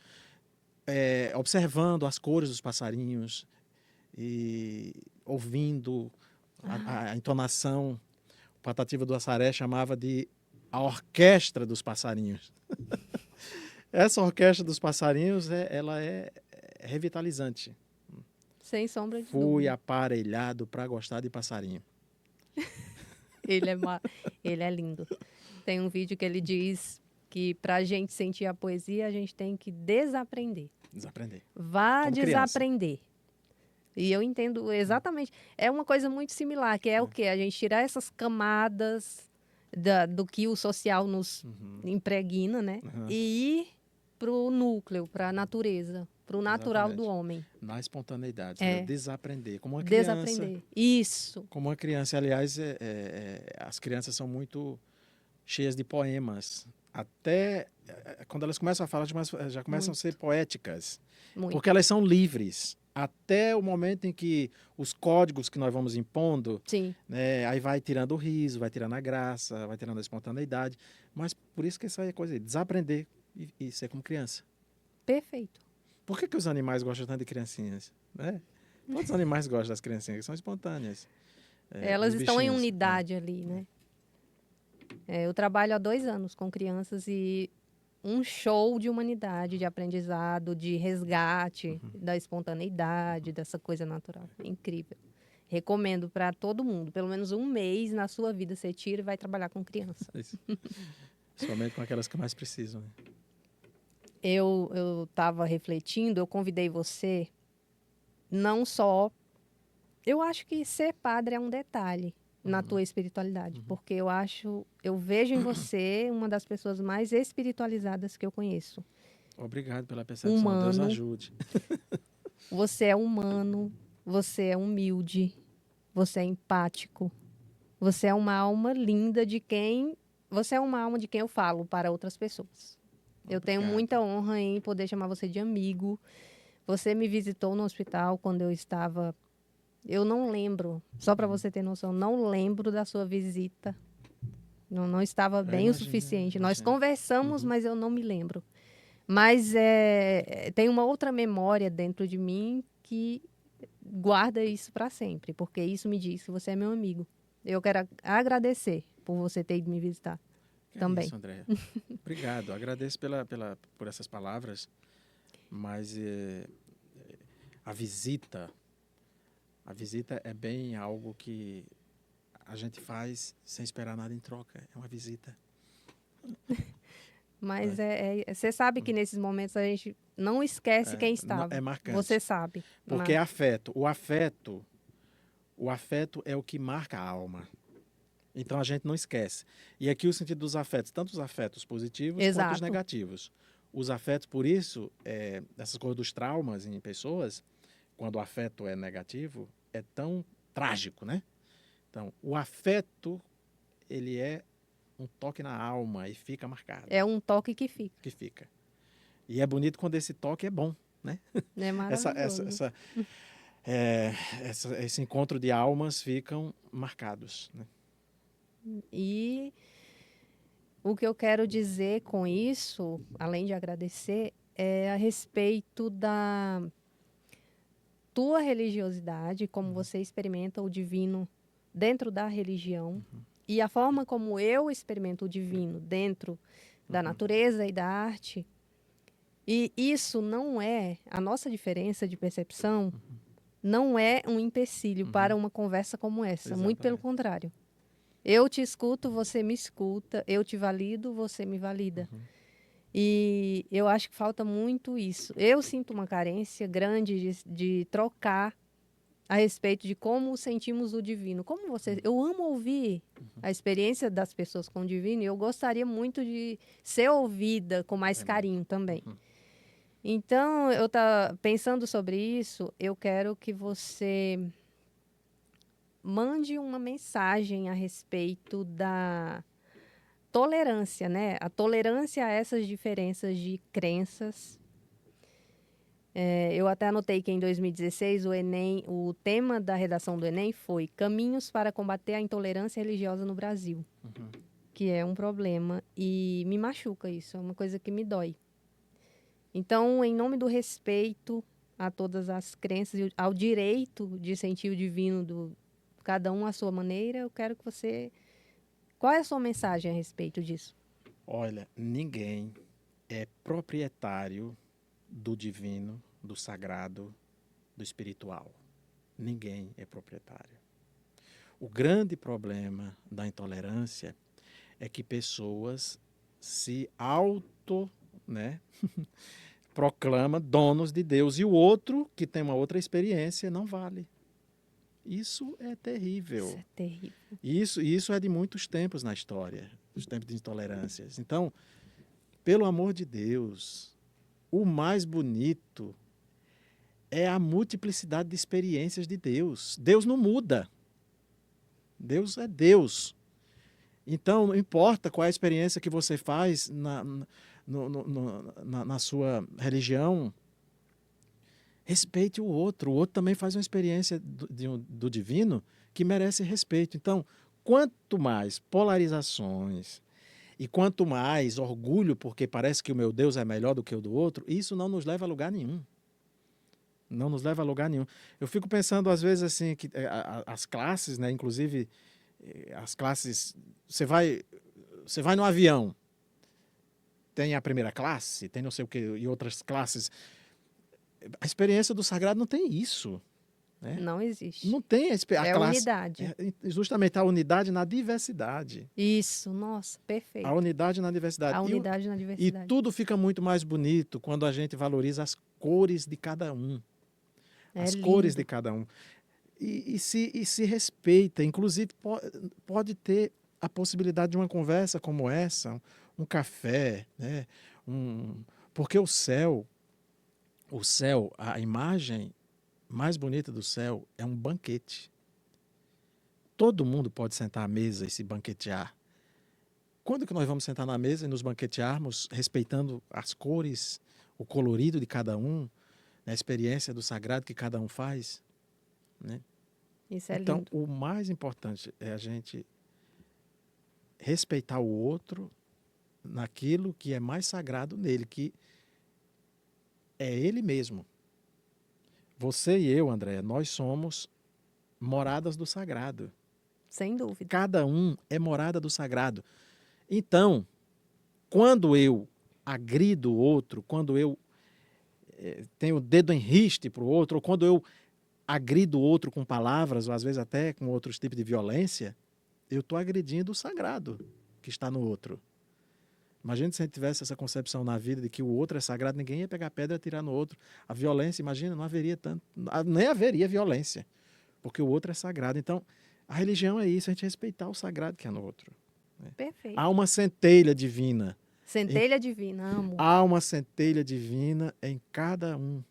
observando as cores dos passarinhos. E ouvindo a entonação. O Patativa do Assaré chamava de a orquestra dos passarinhos. Essa orquestra dos passarinhos, ela é revitalizante. Sem sombra de Fui dúvida. aparelhado para gostar de passarinho. Ele é lindo. Tem um vídeo que ele diz que para a gente sentir a poesia, a gente tem que desaprender. Desaprender. Vá Como criança. desaprender. E eu entendo exatamente. É uma coisa muito similar, que é o quê? A gente tirar essas camadas do que o social nos impregna, né? E ir para o núcleo, para a natureza, para o natural do homem. Na espontaneidade. Desaprender. Como uma criança. Desaprender. Isso. Como uma criança. Aliás, as crianças são muito cheias de poemas. Até quando elas começam a falar, já começam a ser poéticas. Muito. Porque elas são livres. Até o momento em que os códigos que nós vamos impondo, né, aí vai tirando o riso, vai tirando a graça, vai tirando a espontaneidade. Mas por isso que isso aí é coisa de desaprender e ser como criança. Perfeito. Por que os animais gostam tanto de criancinhas? Né? Todos os animais gostam das criancinhas, que são espontâneas. Elas estão em unidade ali, né? Eu trabalho há 2 anos com crianças e um show de humanidade, de aprendizado, de resgate da espontaneidade, dessa coisa natural. É incrível. Recomendo para todo mundo. Pelo menos um mês na sua vida você tira e vai trabalhar com criança. Somente com aquelas que mais precisam. Né? Eu estava refletindo, eu convidei você, não só... Eu acho que ser padre é um detalhe na tua espiritualidade, porque eu vejo em você uma das pessoas mais espiritualizadas que eu conheço. Obrigado pela percepção, Humano, Deus ajude. Você é humano, você é humilde, você é empático, você é uma alma linda você é uma alma de quem eu falo para outras pessoas. Obrigado. Eu tenho muita honra em poder chamar você de amigo. Você me visitou no hospital quando eu estava... Eu não lembro, só para você ter noção, não lembro da sua visita. Não estava bem o suficiente. Nós conversamos, mas eu não me lembro. Mas tem uma outra memória dentro de mim que guarda isso para sempre, porque isso me diz que você é meu amigo. Eu quero agradecer por você ter ido me visitar também. É isso, Andréia. Obrigado, agradeço por essas palavras, mas a visita é bem algo que a gente faz sem esperar nada em troca. É uma visita. Mas você sabe que nesses momentos a gente não esquece quem estava. É marcante. Você sabe. Porque é afeto. O afeto é o que marca a alma. Então a gente não esquece. E aqui o sentido dos afetos, tanto os afetos positivos quanto os negativos. Os afetos, por isso, essas coisas dos traumas em pessoas, quando o afeto é negativo, é tão trágico, né? Então, o afeto, ele é um toque na alma e fica marcado. É um toque que fica. Que fica. E é bonito quando esse toque é bom, né? É maravilhoso. Esse encontro de almas ficam marcados, né? E o que eu quero dizer com isso, além de agradecer, é a respeito da tua religiosidade, como você experimenta o divino dentro da religião, e a forma como eu experimento o divino dentro da natureza e da arte. E isso não é, a nossa diferença de percepção, não é um empecilho para uma conversa como essa. Exatamente. Muito pelo contrário. Eu te escuto, você me escuta, eu te valido, você me valida. E eu acho que falta muito isso. Eu sinto uma carência grande de trocar a respeito de como sentimos o divino. Como você... Eu amo ouvir a experiência das pessoas com o divino e eu gostaria muito de ser ouvida com mais carinho também. Então, eu tá pensando sobre isso, eu quero que você mande uma mensagem a respeito da tolerância, né? A tolerância a essas diferenças de crenças. Eu até anotei que em 2016 o tema da redação do Enem foi Caminhos para combater a intolerância religiosa no Brasil, que é um problema e me machuca isso, é uma coisa que me dói. Então, em nome do respeito, a todas as crenças, e ao direito de sentir o divino do cada um à sua maneira. Eu quero que você... Qual é a sua mensagem a respeito disso? Olha, ninguém é proprietário do divino, do sagrado, do espiritual. Ninguém é proprietário. O grande problema da intolerância é que pessoas se né, proclamam donos de Deus e o outro, que tem uma outra experiência, não vale. Isso é terrível. Isso é terrível. Isso é de muitos tempos na história, os tempos de intolerâncias. Então, pelo amor de Deus, o mais bonito é a multiplicidade de experiências de Deus. Deus não muda. Deus é Deus. Então, não importa qual é a experiência que você faz na sua religião, respeite o outro. O outro também faz uma experiência do divino que merece respeito. Então, quanto mais polarizações e quanto mais orgulho, porque parece que o meu Deus é melhor do que o do outro, isso não nos leva a lugar nenhum. Não nos leva a lugar nenhum. Eu fico pensando, às vezes, assim, que as classes, né, inclusive as classes... Você vai no avião, tem a primeira classe, tem não sei o que, e outras classes. A experiência do sagrado não tem isso. Né? Não existe. Não tem a É classe. unidade. Justamente a unidade na diversidade. Isso, nossa, perfeito. A unidade na diversidade. A unidade na E diversidade. tudo fica muito mais bonito quando a gente valoriza as cores de cada um. As cores de cada um. E se respeita. Inclusive, pode ter a possibilidade de uma conversa como essa, um café, né? Porque o céu, a imagem mais bonita do céu é um banquete. Todo mundo pode sentar à mesa e se banquetear. Quando que nós vamos sentar na mesa e nos banquetearmos, respeitando as cores, o colorido de cada um, né, a experiência do sagrado que cada um faz? Né? Isso é então, lindo. o mais importante é a gente respeitar o outro naquilo que é mais sagrado nele, que é ele mesmo. Você e eu, Andréia, nós somos moradas do sagrado. Sem dúvida. Cada um é morada do sagrado. Então, quando eu agrido o outro, quando eu tenho o dedo em riste para o outro, ou quando eu agrido o outro com palavras, ou às vezes até com outros tipos de violência, eu estou agredindo o sagrado que está no outro. Imagina se a gente tivesse essa concepção na vida de que o outro é sagrado, ninguém ia pegar pedra e atirar no outro. A violência, imagina, não haveria tanto, nem haveria violência, porque o outro é sagrado. Então, a religião é isso, a gente respeitar o sagrado que é no outro. Né? Perfeito. Há uma centelha divina. Centelha divina, amo. Há uma centelha divina em cada um.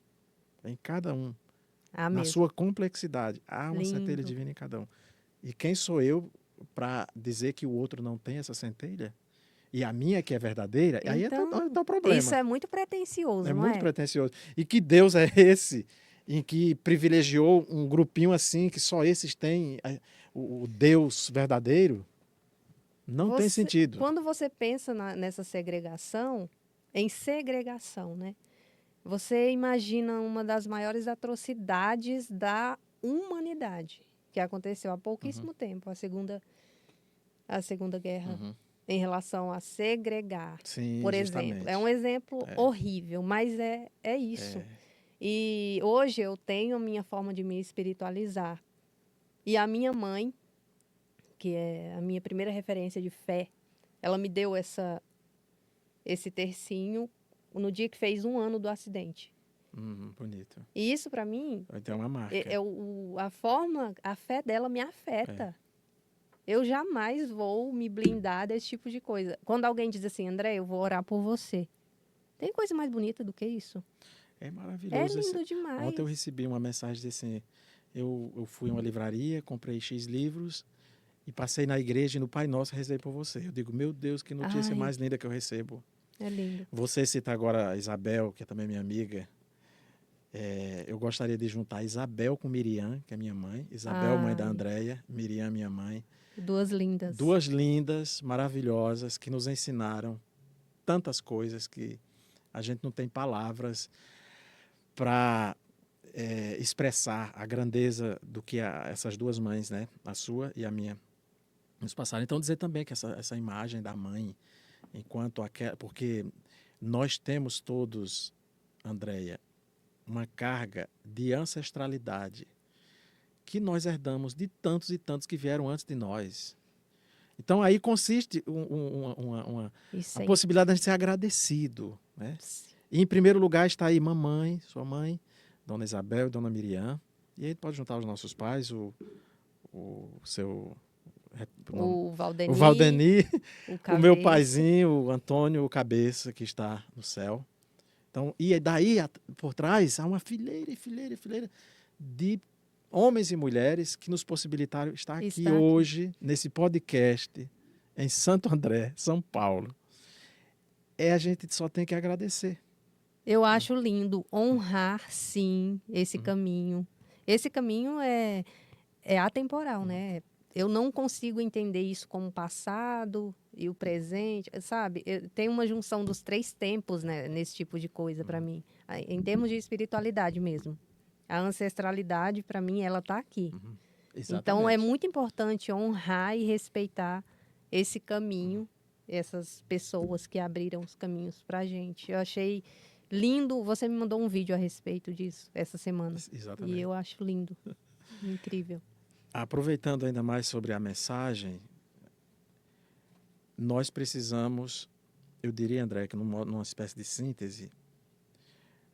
Em cada um. Na mesmo. Sua complexidade. Há uma centelha divina em cada um. E quem sou eu para dizer que o outro não tem essa centelha? E a minha que é verdadeira? Então, aí está o problema. Isso é muito pretensioso, não é? É muito pretensioso. E que Deus é esse em que privilegiou um grupinho assim, que só esses têm o Deus verdadeiro? Não tem sentido. Quando você pensa nessa segregação, em segregação, né? Você imagina uma das maiores atrocidades da humanidade, que aconteceu há pouquíssimo tempo, a Segunda Guerra, em relação a segregar, Sim, por justamente. exemplo. É um exemplo horrível, mas é isso. E hoje eu tenho a minha forma de me espiritualizar. E a minha mãe, que é a minha primeira referência de fé, ela me deu esse tercinho no dia que fez 1 ano do acidente. Bonito. E isso, para mim, é uma marca. A fé dela me afeta. Eu jamais vou me blindar desse tipo de coisa. Quando alguém diz assim, André, eu vou orar por você. Tem coisa mais bonita do que isso? É maravilhoso. É lindo demais. Ontem eu recebi uma mensagem assim, eu fui a uma livraria, comprei X livros e passei na igreja e no Pai Nosso rezei por você. Eu digo, meu Deus, que notícia mais linda que eu recebo. É lindo. Você cita agora a Isabel, que é também minha amiga. Eu gostaria de juntar Isabel com Miriam, que é minha mãe. Isabel, mãe da Andréia, Miriam, minha mãe. Duas lindas. Duas lindas, maravilhosas, que nos ensinaram tantas coisas que a gente não tem palavras para expressar a grandeza do que essas duas mães, né, a sua e a minha, nos passaram. Então, dizer também que essa imagem da mãe, porque nós temos todos, Andréia, uma carga de ancestralidade que nós herdamos de tantos e tantos que vieram antes de nós. Então, aí consiste Isso a aí. possibilidade de a gente ser agradecido, né? E, em primeiro lugar, está aí mamãe, sua mãe, Dona Isabel e Dona Miriam. E aí pode juntar os nossos pais, o seu... O o Valdeni, Valdeni, o o meu Cabeça. paizinho, o Antônio, o Cabeça, que está no céu. Então, e daí, por trás, há uma fileira e fileira e fileira de homens e mulheres que nos possibilitaram estar aqui Está aqui. hoje, nesse podcast, em Santo André, São Paulo. A gente só tem que agradecer. Eu acho lindo honrar, sim, esse caminho. Esse caminho é atemporal, né? Eu não consigo entender isso como passado e o presente, sabe? Tem uma junção dos 3 tempos, né, nesse tipo de coisa para mim, em termos de espiritualidade mesmo. A ancestralidade, para mim, ela está aqui. Então, é Exatamente. muito importante honrar e respeitar esse caminho, essas pessoas que abriram os caminhos para a gente. Eu achei lindo. Você me mandou um vídeo a respeito disso essa semana. E Exatamente. eu acho lindo. Incrível. Aproveitando ainda mais sobre a mensagem, nós precisamos, eu diria, André, que numa espécie de síntese,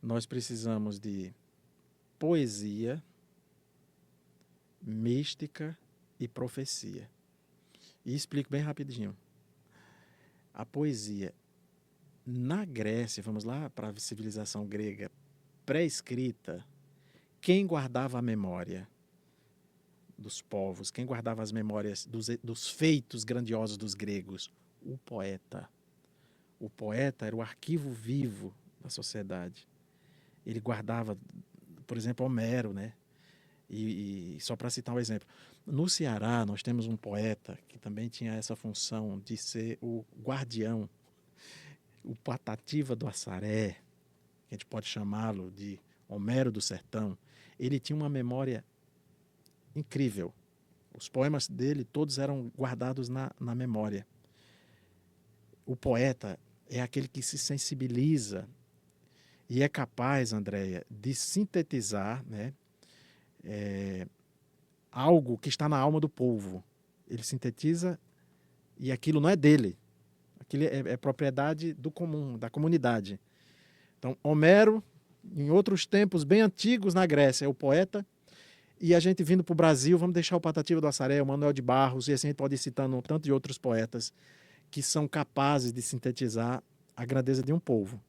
nós precisamos de poesia, mística e profecia. E explico bem rapidinho. A poesia, na Grécia, vamos lá para a civilização grega pré-escrita, quem guardava a memória dos povos, quem guardava as memórias dos feitos grandiosos dos gregos? O poeta. O poeta era o arquivo vivo da sociedade. Ele guardava, por exemplo, Homero, né? E só para citar um exemplo, no Ceará nós temos um poeta que também tinha essa função de ser o guardião, o Patativa do Assaré, que a gente pode chamá-lo de Homero do Sertão. Ele tinha uma memória incrível. Os poemas dele todos eram guardados na memória. O poeta é aquele que se sensibiliza e é capaz, Andréia, de sintetizar, né, algo que está na alma do povo. Ele sintetiza e aquilo não é dele. Aquilo é propriedade do comum, da comunidade. Então, Homero, em outros tempos bem antigos na Grécia, é o poeta. E a gente vindo para o Brasil, vamos deixar o Patativa do Assaré, o Manuel de Barros, e assim a gente pode ir citando um tanto de outros poetas que são capazes de sintetizar a grandeza de um povo.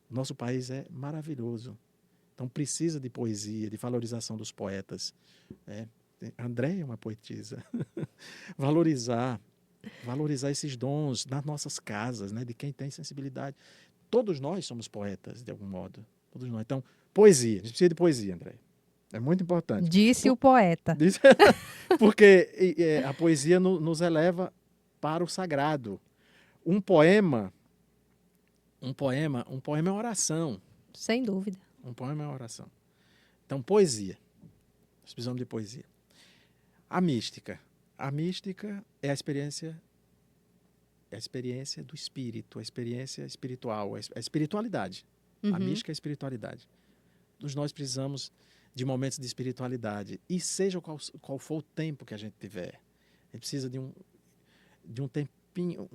Nosso país é maravilhoso. Então precisa de poesia, de valorização dos poetas. Né? André é uma poetisa. Valorizar esses dons nas nossas casas, né? De quem tem sensibilidade. Todos nós somos poetas, de algum modo. Todos nós. Então, poesia. A gente precisa de poesia, André. É muito importante. Disse o poeta. Porque a poesia nos eleva para o sagrado. Um poema é uma oração. Sem dúvida. Um poema é uma oração. Então, poesia. Nós precisamos de poesia. A mística. A mística é a experiência do espírito, a experiência espiritual, a espiritualidade. A mística é a espiritualidade. Nós precisamos de momentos de espiritualidade. E seja qual for o tempo que a gente tiver. A gente precisa de um tempinho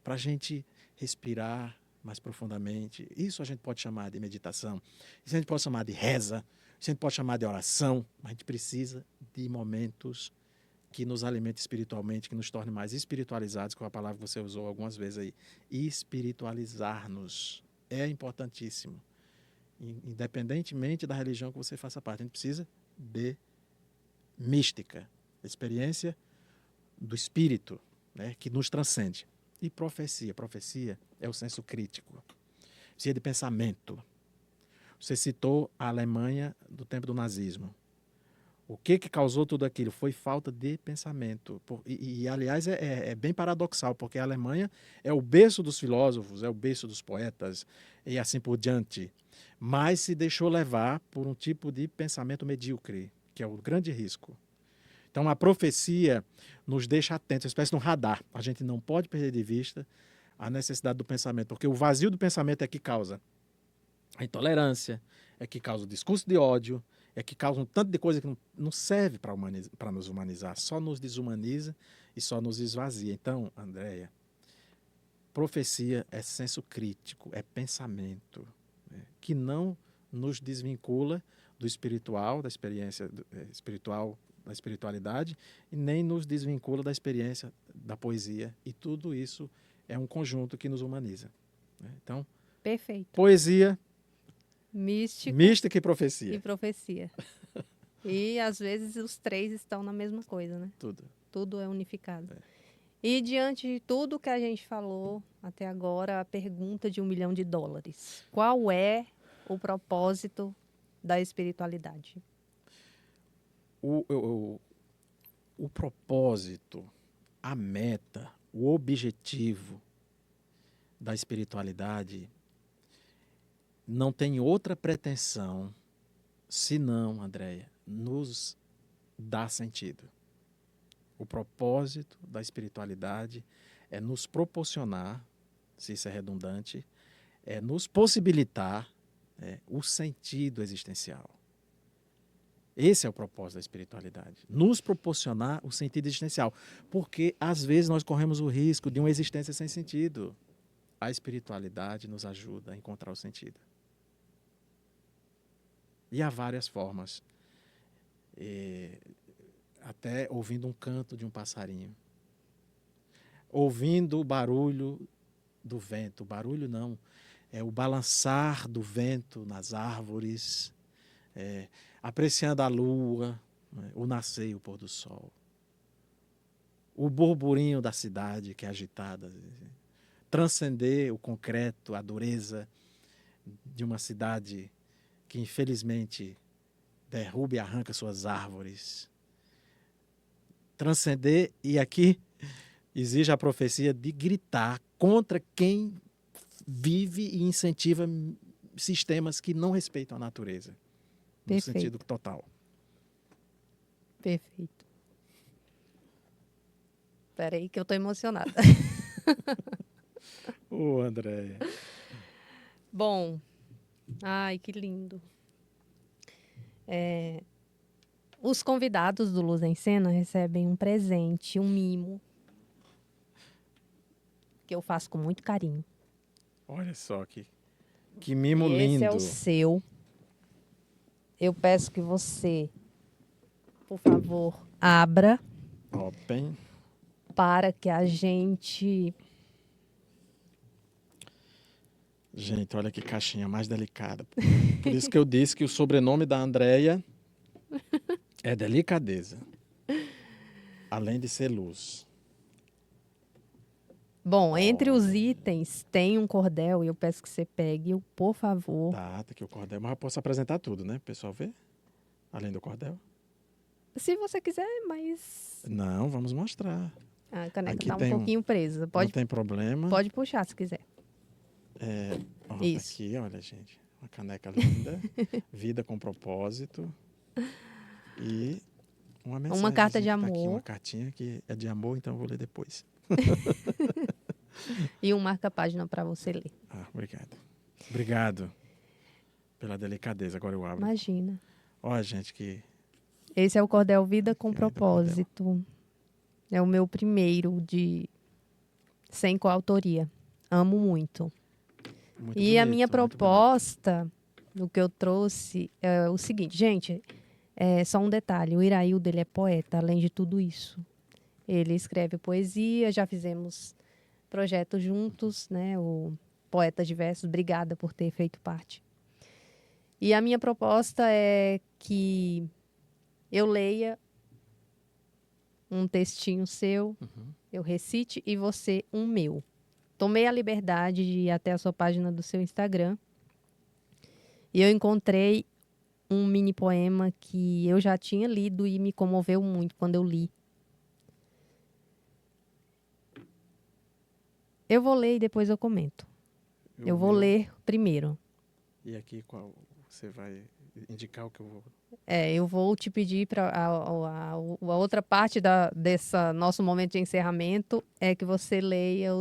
para a gente respirar mais profundamente. Isso a gente pode chamar de meditação. Isso a gente pode chamar de reza. Isso a gente pode chamar de oração. Mas a gente precisa de momentos que nos alimentem espiritualmente, que nos tornem mais espiritualizados, com a palavra que você usou algumas vezes aí. Espiritualizar-nos é importantíssimo. Independentemente da religião que você faça parte, a gente precisa de mística, experiência do espírito, né, que nos transcende. E profecia. Profecia é o senso crítico. Precisa de pensamento. Você citou a Alemanha do tempo do nazismo. O que causou tudo aquilo? Foi falta de pensamento. Aliás, é bem paradoxal, porque a Alemanha é o berço dos filósofos, é o berço dos poetas, e assim por diante. Mas se deixou levar por um tipo de pensamento medíocre, que é o grande risco. Então, a profecia nos deixa atentos, uma espécie de um radar. A gente não pode perder de vista a necessidade do pensamento, porque o vazio do pensamento é que causa a intolerância, é que causa o discurso de ódio, é que causa um tanto de coisa que não serve para nos humanizar, só nos desumaniza e só nos esvazia. Então, Andréia, profecia é senso crítico, é pensamento, né, que não nos desvincula do espiritual, da experiência espiritual, da espiritualidade, e nem nos desvincula da experiência da poesia. E tudo isso é um conjunto que nos humaniza, né? Então, Perfeito. poesia, mística e E profecia. profecia. E às vezes os três estão na mesma coisa, né? Tudo. Tudo é unificado. É. E diante de tudo que a gente falou até agora, a pergunta de $1 milhão. Qual é o propósito da espiritualidade? O propósito, a meta, o objetivo da espiritualidade não tem outra pretensão senão, Andréia, nos dar sentido. O propósito da espiritualidade é nos proporcionar, se isso é redundante, é nos possibilitar o sentido existencial. Esse é o propósito da espiritualidade, nos proporcionar o sentido existencial, porque às vezes nós corremos o risco de uma existência sem sentido. A espiritualidade nos ajuda a encontrar o sentido. E há várias formas. Até ouvindo um canto de um passarinho, ouvindo o barulho do vento. O barulho não, é o balançar do vento nas árvores, apreciando a lua, né, o nascer e o pôr do sol. O burburinho da cidade que é agitada. Transcender o concreto, a dureza de uma cidade que infelizmente derruba e arranca suas árvores. Transcender, e aqui exige a profecia de gritar contra quem vive e incentiva sistemas que não respeitam a natureza, no Perfeito. sentido total. Perfeito. Espera aí que eu estou emocionada. Ô, Andréia. Bom, ai, que lindo. Os convidados do Luz em Cena recebem um presente, um mimo, que eu faço com muito carinho. Olha só que mimo E lindo. esse é o seu. Eu peço que você, por favor, abra Open. para que a gente... Gente, olha que caixinha mais delicada. Por isso que eu disse que o sobrenome da Andréia é delicadeza, além de ser luz. Bom, entre os itens tem um cordel e eu peço que você pegue, por favor. Tá aqui o cordel, mas eu posso apresentar tudo, né? O pessoal vê? Além do cordel? Se você quiser, mas... Não, vamos mostrar. A caneca Aqui tá um tem pouquinho presa. Não Pode, tem problema. pode puxar se quiser. Ó, tá Isso. aqui, olha, gente. Uma caneca linda. Vida com propósito. E uma mensagem. Uma carta de Tá aqui, amor. uma cartinha que é de amor, então eu vou ler depois. E um marca-página para você ler. Obrigado. Obrigado pela delicadeza. Agora eu abro. Imagina. Ó, gente, que... Esse é o cordel Vida com Vida com Propósito. É o meu primeiro sem coautoria. Amo muito. Muito E a bonito, minha muito bonito. proposta, o que eu trouxe, é o seguinte. Gente, só um detalhe. O Iraildo, ele é poeta, além de tudo isso. Ele escreve poesia, já fizemos projetos juntos, né? O Poetas de Versos, obrigada por ter feito parte. E a minha proposta é que eu leia um textinho seu, eu recite, e você um meu. Tomei a liberdade de ir até a sua página do seu Instagram e eu encontrei um mini poema que eu já tinha lido e me comoveu muito quando eu li. Eu vou ler e depois eu comento. Eu vou meu- ler primeiro. E aqui qual você vai indicar o que eu vou. Eu vou te pedir para a outra parte dessa nosso momento de encerramento é que você leia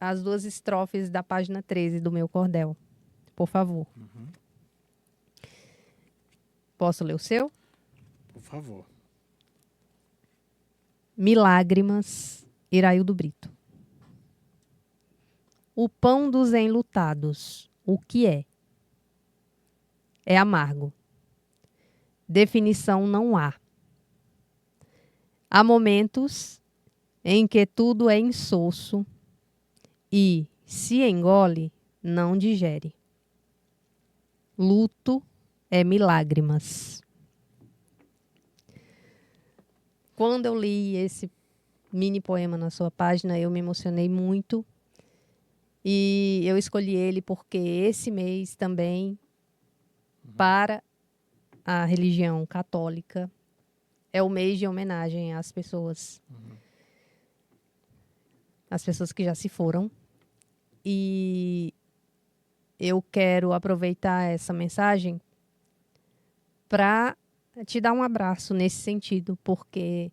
as duas estrofes da página 13 do meu cordel. Por favor. Uhum. Posso ler o seu? Por favor. Milágrimas, Iraildo Brito. O pão dos enlutados, o que é? É amargo. Definição não há. Há momentos em que tudo é insosso e, se engole, não digere. Luto é milágrimas. Quando eu li esse mini poema na sua página, eu me emocionei muito. E eu escolhi ele porque esse mês também, para a religião católica, é o mês de homenagem às pessoas. As pessoas que já se foram. E eu quero aproveitar essa mensagem para te dar um abraço nesse sentido, porque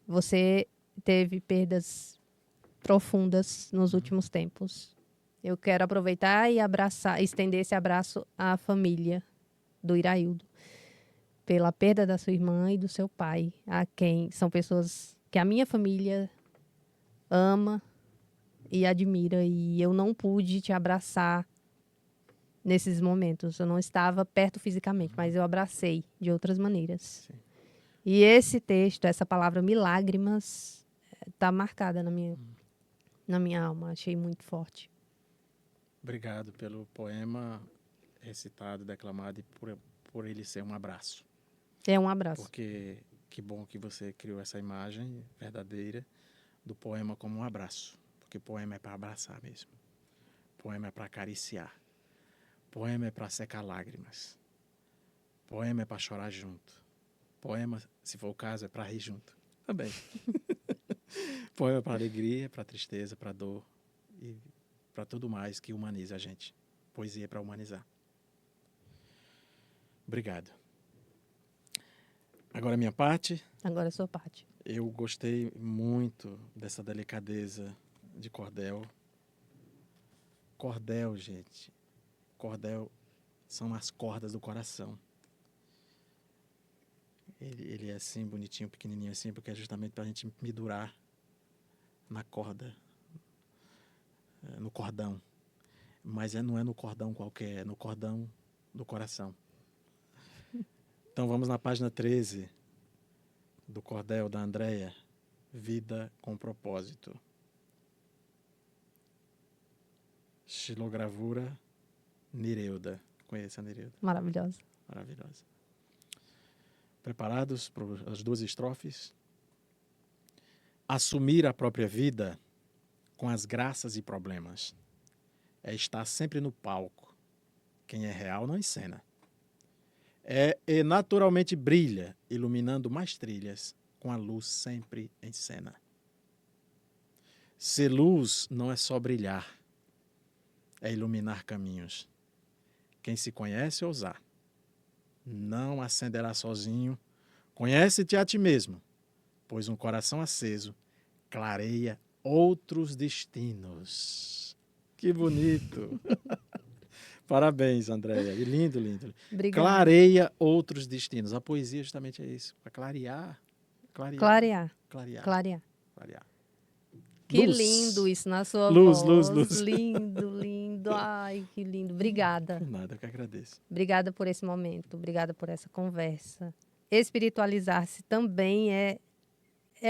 você teve perdas profundas nos últimos tempos. Eu quero aproveitar e abraçar, estender esse abraço à família do Iraildo, pela perda da sua irmã e do seu pai, a quem são pessoas que a minha família ama e admira, e eu não pude te abraçar nesses momentos. Eu não estava perto fisicamente, mas eu abracei de outras maneiras. Sim. E esse texto, essa palavra milágrimas, está marcada na minha alma. Achei muito forte. Obrigado pelo poema recitado, declamado e por ele ser um abraço. É um abraço. Porque que bom que você criou essa imagem verdadeira do poema como um abraço. Porque poema é para abraçar mesmo. Poema é para acariciar. Poema é para secar lágrimas. Poema é para chorar junto. Poema, se for o caso, é para rir junto. Também. Poema é para alegria, para tristeza, para dor e para tudo mais que humaniza a gente. Poesia é para humanizar. Obrigado. Agora a minha parte. Agora a sua parte. Eu gostei muito dessa delicadeza de cordel. Cordel, gente. Cordel são as cordas do coração. Ele é assim, bonitinho, pequenininho assim, porque é justamente para a gente pendurar na corda, no cordão. Mas não é no cordão qualquer, é no cordão do coração. Então vamos na página 13 do cordel da Andréia, Vida com Propósito. Xilogravura Nireuda. Conhece a Nireuda? Maravilhosa. Maravilhosa. Preparados para as duas estrofes? Assumir a própria vida com as graças e problemas é estar sempre no palco. Quem é real não encena. E naturalmente brilha, iluminando mais trilhas, com a luz sempre em cena. Ser luz não é só brilhar, é iluminar caminhos. Quem se conhece ousar, não acenderá sozinho. Conhece-te a ti mesmo, pois um coração aceso clareia outros destinos. Que bonito! Parabéns, Andréia. E lindo, lindo. Obrigada. Clareia outros destinos. A poesia justamente é isso, para clarear. Clarear. Que Luz. lindo isso na sua Luz, voz. luz, luz. Lindo, lindo. Ai, que lindo. Obrigada. Por nada, eu que agradeço. Obrigada por esse momento. Obrigada por essa conversa. Espiritualizar-se também é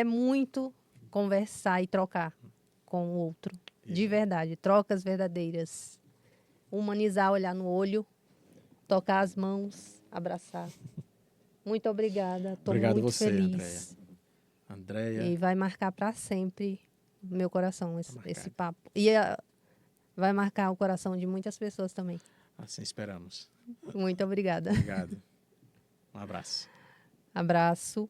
muito conversar e trocar com o outro. De verdade. Trocas verdadeiras. Humanizar, olhar no olho, tocar as mãos, abraçar. Muito obrigada. Estou Obrigado muito você, feliz. Andréia. E vai marcar para sempre no meu coração esse marcado. papo. E vai marcar o coração de muitas pessoas também. Assim esperamos. Muito obrigada. Obrigado. Um abraço. Abraço.